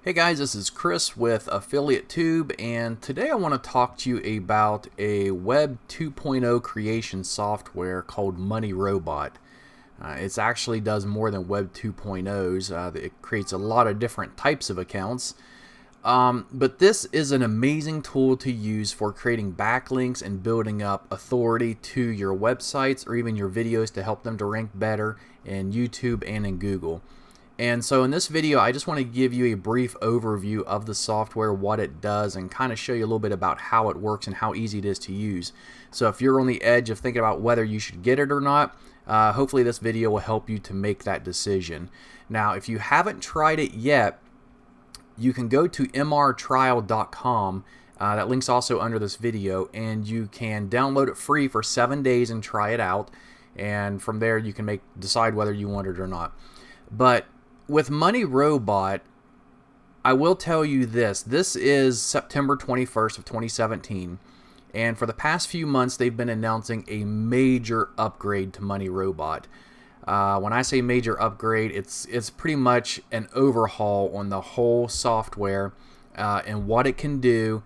Hey guys, this is Chris with Affiliate Tube, and today I want to talk to you about a Web 2.0 creation software called Money Robot. It actually does more than Web 2.0s. It creates a lot of different types of accounts, but this is an amazing tool to use for creating backlinks and building up authority to your websites or even your videos to help them to rank better in YouTube and in Google. And so in this video, I just want to give you a brief overview of the software, what it does, and kind of show you a little bit about how it works and how easy it is to use. So if you're on the edge of thinking about whether you should get it or not, hopefully this video will help you to make that decision. Now, if you haven't tried it yet, you can go to mrtrial.com. That link's also under this video, and you can download it free for 7 days and try it out. And from there, you can decide whether you want it or not. But with Money Robot, I will tell you this. This is September 21st of 2017, and for the past few months they've been announcing a major upgrade to Money Robot. When I say major upgrade, it's pretty much an overhaul on the whole software and what it can do,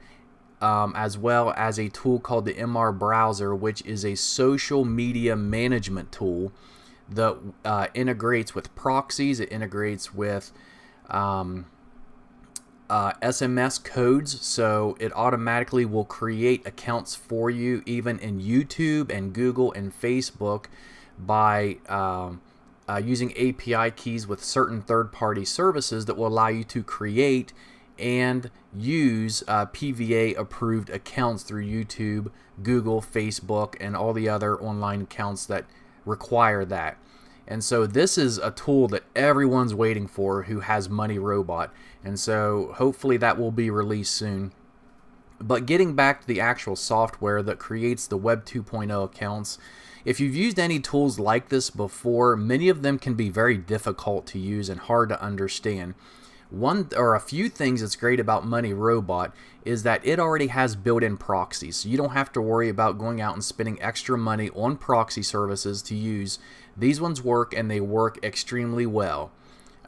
as well as a tool called the MR Browser, which is a social media management tool that integrates with proxies. It integrates with SMS codes, so it automatically will create accounts for you even in YouTube and Google and Facebook by using API keys with certain third-party services that will allow you to create and use PVA approved accounts through YouTube, Google, Facebook, and all the other online accounts that require that. And so this is a tool that everyone's waiting for who has Money Robot, and so hopefully that will be released soon. But getting back to the actual software that creates the Web 2.0 accounts, if you've used any tools like this before, many of them can be very difficult to use and hard to understand. One or a few things that's great about Money Robot is that it already has built-in proxies, so you don't have to worry about going out and spending extra money on proxy services to use. These ones work, and they work extremely well.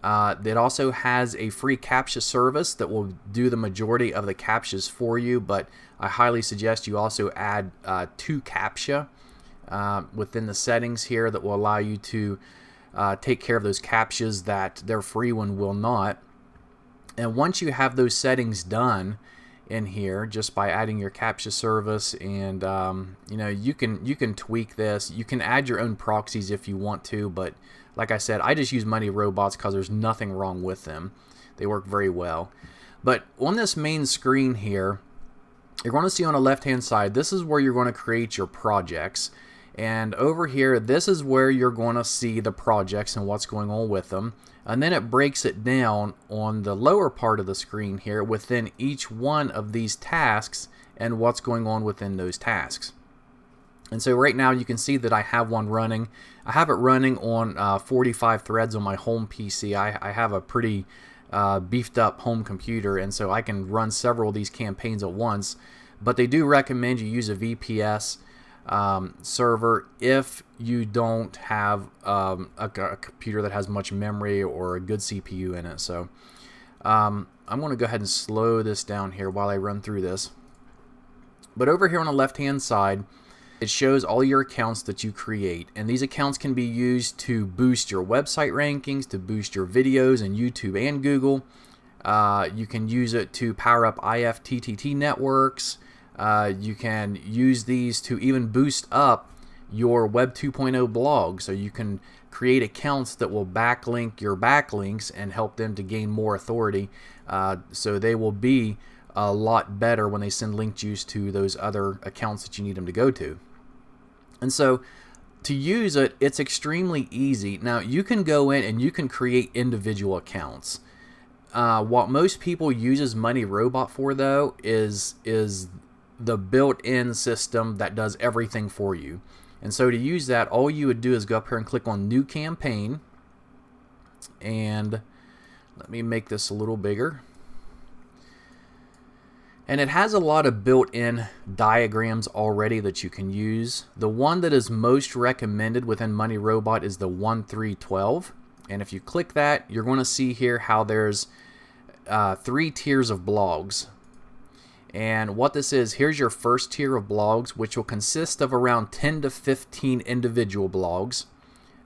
It also has a free CAPTCHA service that will do the majority of the CAPTCHAs for you, but I highly suggest you also add 2 CAPTCHA within the settings here that will allow you to take care of those CAPTCHAs that their free one will not. And once you have those settings done in here, just by adding your CAPTCHA service, and you can tweak this. You can add your own proxies if you want to, but like I said, I just use Money Robots because there's nothing wrong with them. They work very well. But on this main screen here, you're going to see on the left-hand side, this is where you're going to create your projects. And over here, this is where you're going to see the projects and what's going on with them. And then it breaks it down on the lower part of the screen here within each one of these tasks and what's going on within those tasks. And so right now you can see that I have one running. I have it running on 45 threads on my home PC. I have a pretty beefed up home computer, and so I can run several of these campaigns at once. But they do recommend you use a VPS server if you don't have a computer that has much memory or a good CPU in it. So I'm going to go ahead and slow this down here while I run through this. But over here on the left hand side, it shows all your accounts that you create, and these accounts can be used to boost your website rankings, to boost your videos in YouTube and Google. You can use it to power up IFTTT networks. You can use these to even boost up your Web 2.0 blog, so you can create accounts that will backlink your backlinks and help them to gain more authority, so they will be a lot better when they send link juice to those other accounts that you need them to go to. And so to use it, it's extremely easy. Now you can go in and you can create individual accounts. What most people uses Money Robot for, though, is the built-in system that does everything for you. And so to use that, all you would do is go up here and click on New Campaign, and let me make this a little bigger. And it has a lot of built-in diagrams already that you can use. The one that is most recommended within Money Robot is the 1312. And if you click that, you're going to see here how there's three tiers of blogs. And what this is, here's your first tier of blogs, which will consist of around 10 to 15 individual blogs.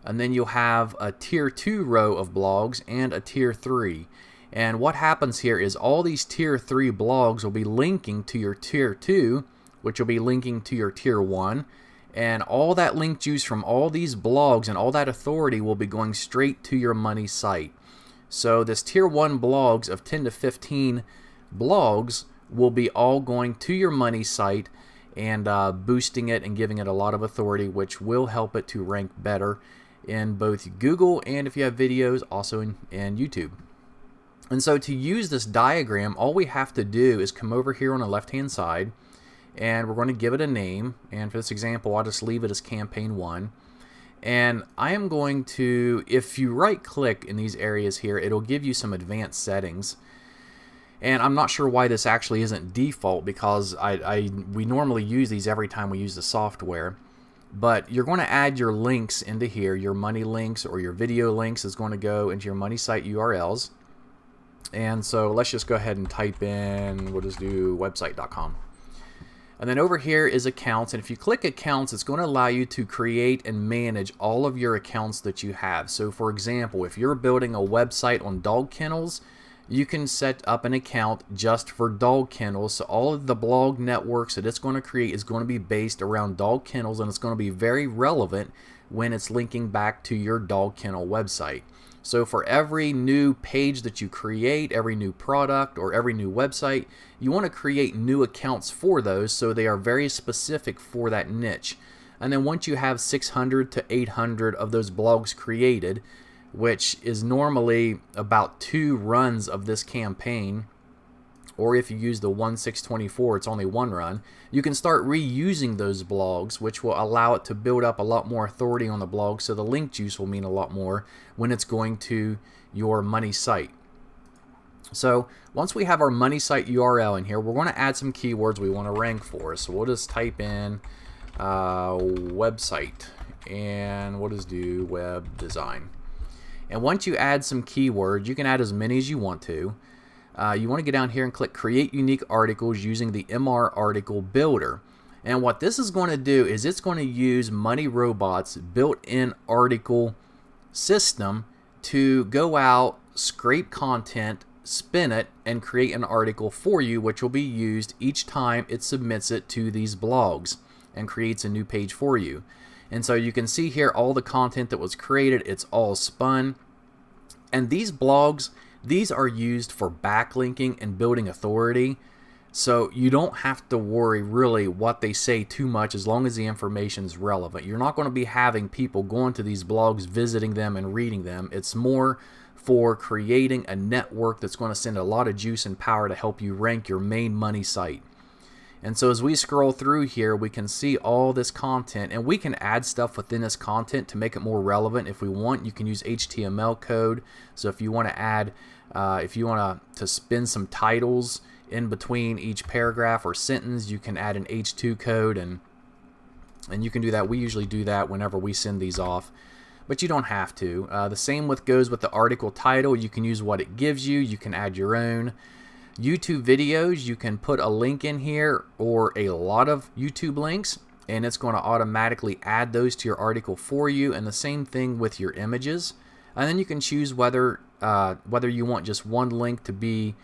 And then you'll have a tier 2 row of blogs and a tier 3. And what happens here is all these tier 3 blogs will be linking to your tier 2, which will be linking to your tier 1. And all that link juice from all these blogs and all that authority will be going straight to your money site. So this tier 1 blogs of 10 to 15 blogs will be all going to your money site and boosting it and giving it a lot of authority, which will help it to rank better in both Google and, if you have videos, also in YouTube. And so to use this diagram, all we have to do is come over here on the left hand side, and we're going to give it a name. And for this example, I'll just leave it as campaign 1. And I am going to, if you right click in these areas here, it'll give you some advanced settings. And I'm not sure why this actually isn't default, because we normally use these every time we use the software. But you're going to add your links into here. Your money links or your video links is going to go into your money site URLs. And so let's just go ahead and type in, we'll just do website.com. And then over here is accounts, and if you click accounts, it's going to allow you to create and manage all of your accounts that you have. So for example, if you're building a website on dog kennels, you can set up an account just for dog kennels. So all of the blog networks that it's going to create is going to be based around dog kennels, and it's going to be very relevant when it's linking back to your dog kennel website. So for every new page that you create, every new product or every new website, you want to create new accounts for those, so they are very specific for that niche. And then once you have 600 to 800 of those blogs created, which is normally about 2 runs of this campaign, or if you use the 1/6/24, it's only 1 run, you can start reusing those blogs, which will allow it to build up a lot more authority on the blog, so the link juice will mean a lot more when it's going to your money site. So once we have our money site URL in here, we're going to add some keywords we want to rank for. So we'll just type in website, and we'll just do web design. And once you add some keywords, you can add as many as you want to. You want to get down here and click Create Unique Articles using the MR Article Builder. And what this is going to do is it's going to use Money Robot's built-in article system to go out, scrape content, spin it, and create an article for you, which will be used each time it submits it to these blogs and creates a new page for you. And so you can see here all the content that was created, it's all spun. And these blogs, these are used for backlinking and building authority. So you don't have to worry really what they say too much, as long as the information is relevant. You're not going to be having people going to these blogs, visiting them and reading them. It's more for creating a network that's going to send a lot of juice and power to help you rank your main money site. And so as we scroll through here, we can see all this content, and we can add stuff within this content to make it more relevant if we want. You can use HTML code. So if you want to add, if you want to spin some titles in between each paragraph or sentence, you can add an H2 code, and you can do that. We usually do that whenever we send these off, but you don't have to. The same goes with the article title. You can use what it gives you. You can add your own. YouTube videos, you can put a link in here or a lot of YouTube links, and it's going to automatically add those to your article for you. And the same thing with your images. And then you can choose whether you want just one link to be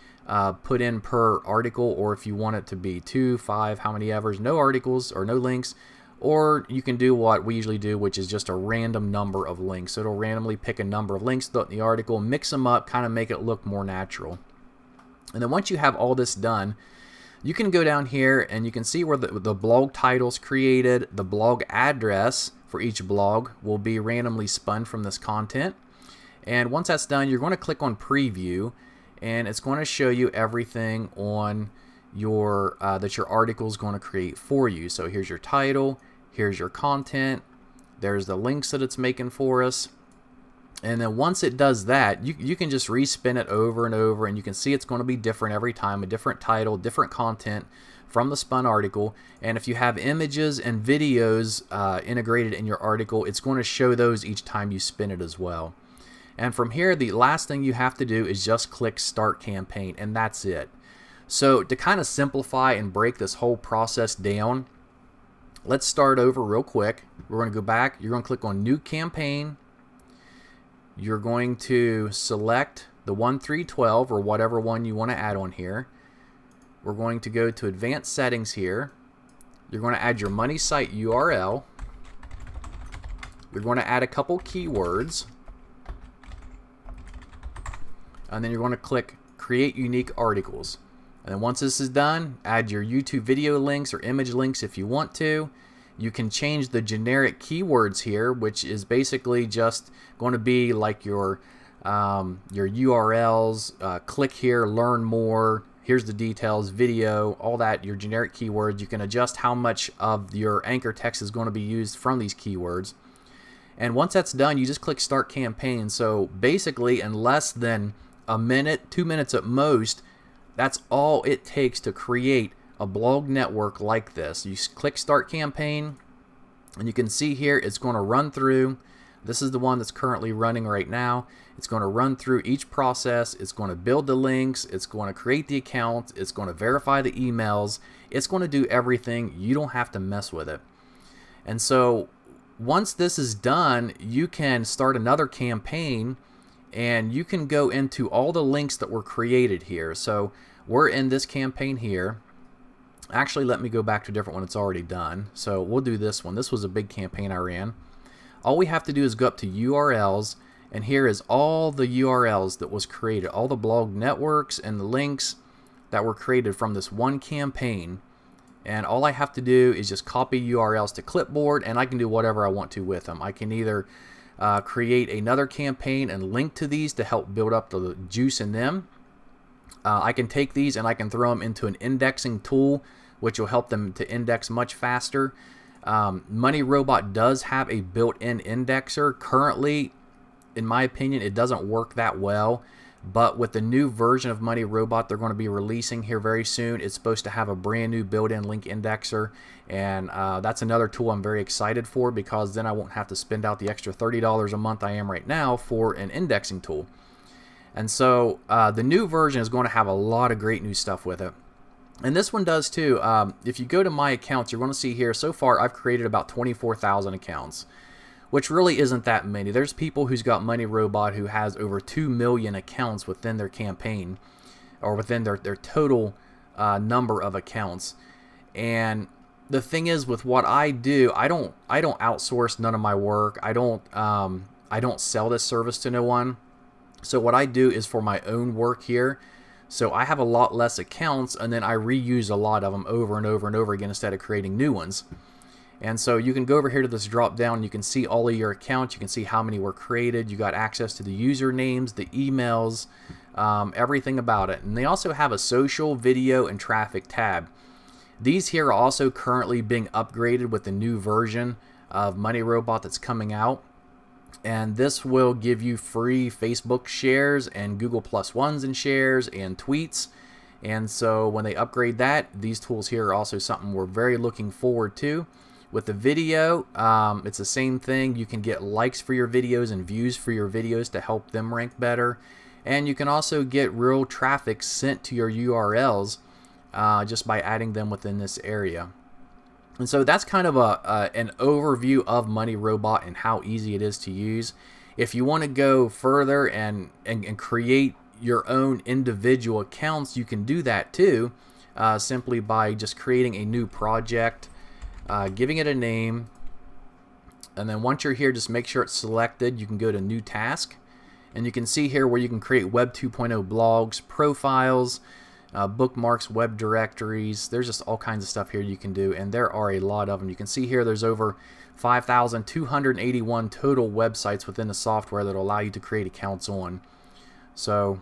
put in per article, or if you want it to be 2, 5, how many ever's, no articles or no links. Or you can do what we usually do, which is just a random number of links. So it'll randomly pick a number of links throughout the article, mix them up, kind of make it look more natural. And then once you have all this done, you can go down here and you can see where the blog title's created. The blog address for each blog will be randomly spun from this content. And once that's done, you're going to click on preview, and it's going to show you everything on your that your article is going to create for you. So here's your title, here's your content, there's the links that it's making for us. And then once it does that, you can just respin it over and over, and you can see it's going to be different every time, a different title, different content from the spun article. And if you have images and videos integrated in your article, it's going to show those each time you spin it as well. And from here, the last thing you have to do is just click Start Campaign, and that's it. So to kind of simplify and break this whole process down, let's start over real quick. We're going to go back. You're going to click on New Campaign. You're going to select the 1-3-12 or whatever one you want to add on here. We're going to go to Advanced Settings here. You're going to add your money site URL. You're going to add a couple keywords. And then you're going to click Create Unique Articles. And then once this is done, add your YouTube video links or image links if you want to. You can change the generic keywords here, which is basically just going to be like your URLs. Click here, learn more. Here's the details, video, all that, your generic keywords. You can adjust how much of your anchor text is going to be used from these keywords. And once that's done, you just click Start Campaign. So basically, in less than a minute, 2 minutes at most, that's all it takes to create a blog network like this. You click Start Campaign, and you can see here it's going to run through. This is the one that's currently running right now. It's going to run through each process. It's going to build the links. It's going to create the account. It's going to verify the emails. It's going to do everything. You don't have to mess with it. And so once this is done, you can start another campaign, and you can go into all the links that were created here. So we're in this campaign here. Actually, let me go back to a different one that's already done. So we'll do this one. This was a big campaign I ran. All we have to do is go up to URLs, and here is all the URLs that was created, all the blog networks and the links that were created from this one campaign. And all I have to do is just copy URLs to clipboard, and I can do whatever I want to with them. I can either create another campaign and link to these to help build up the juice in them. I can take these and I can throw them into an indexing tool, which will help them to index much faster. Money Robot does have a built-in indexer. Currently, in my opinion, it doesn't work that well. But with the new version of Money Robot they're going to be releasing here very soon, it's supposed to have a brand new built-in link indexer. And that's another tool I'm very excited for, because then I won't have to spend out the extra $30 a month I am right now for an indexing tool. And so the new version is going to have a lot of great new stuff with it. And this one does too. If you go to my accounts, you're going to see here, so far I've created about 24,000 accounts, which really isn't that many. There's people who's got Money Robot who has over 2 million accounts within their campaign, or within their total number of accounts. And the thing is, with what I do, I don't outsource none of my work. I don't sell this service to no one. So what I do is for my own work here. So I have a lot less accounts, and then I reuse a lot of them over and over and over again instead of creating new ones. And so you can go over here to this drop down. You can see all of your accounts. You can see how many were created. You got access to the usernames, the emails, everything about it. And they also have a social, video, and traffic tab. These here are also currently being upgraded with the new version of Money Robot that's coming out. And this will give you free Facebook shares and Google Plus ones and shares and tweets. And so when they upgrade that, these tools here are also something we're very looking forward to. With the video, it's the same thing. You can get likes for your videos and views for your videos to help them rank better. And you can also get real traffic sent to your URLs just by adding them within this area. And so that's kind of an overview of Money Robot and how easy it is to use. If you want to go further and create your own individual accounts, you can do that too, simply by just creating a new project, giving it a name, and then once you're here, just make sure it's selected. You can go to New Task, and you can see here where you can create Web 2.0 blogs, profiles, bookmarks, web directories. There's just all kinds of stuff here you can do, and there are a lot of them. You can see here there's over 5,281 total websites within the software that will allow you to create accounts on. So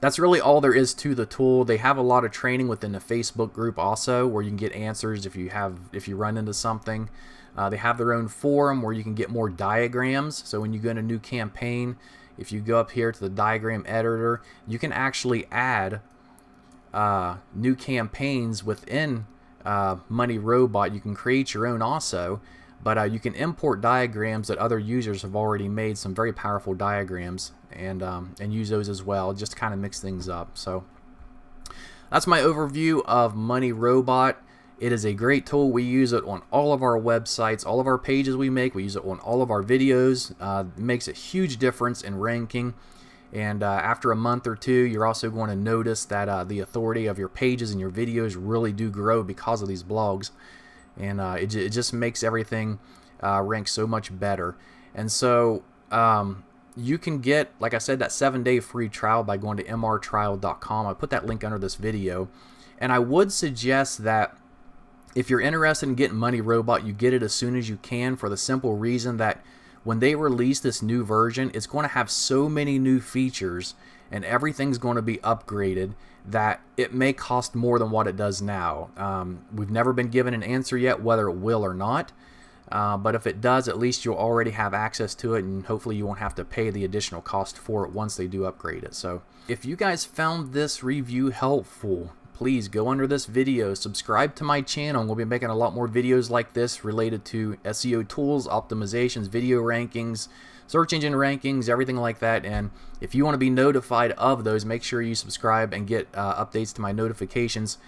that's really all there is to the tool. They have a lot of training within the Facebook group also, where you can get answers if you run into something. They have their own forum where you can get more diagrams. So when you go in a new campaign, if you go up here to the diagram editor, you can actually add new campaigns within Money Robot. You can create your own also, but you can import diagrams that other users have already made, some very powerful diagrams, and use those as well, just to kind of mix things up. So that's my overview of Money Robot. It is a great tool. We use it on all of our websites, all of our pages we make. We use it on all of our videos. It makes a huge difference in ranking. And after a month or two, you're also going to notice that the authority of your pages and your videos really do grow because of these blogs. And it just makes everything rank so much better. And so you can get, like I said, that 7-day free trial by going to mrtrial.com. I put that link under this video. And I would suggest that if you're interested in getting Money Robot, you get it as soon as you can, for the simple reason that when they release this new version, it's going to have so many new features and everything's going to be upgraded that it may cost more than what it does now. We've never been given an answer yet whether it will or not, but if it does, at least you'll already have access to it, and hopefully you won't have to pay the additional cost for it once they do upgrade it. So if you guys found this review helpful, please go under this video, subscribe to my channel. We'll be making a lot more videos like this related to SEO tools, optimizations, video rankings, search engine rankings, everything like that. And if you want to be notified of those, make sure you subscribe and get updates to my notifications.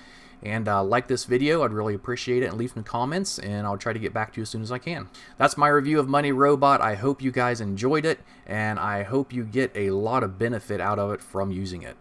And like this video, I'd really appreciate it, and leave some comments, and I'll try to get back to you as soon as I can. That's my review of Money Robot. I hope you guys enjoyed it, and I hope you get a lot of benefit out of it from using it.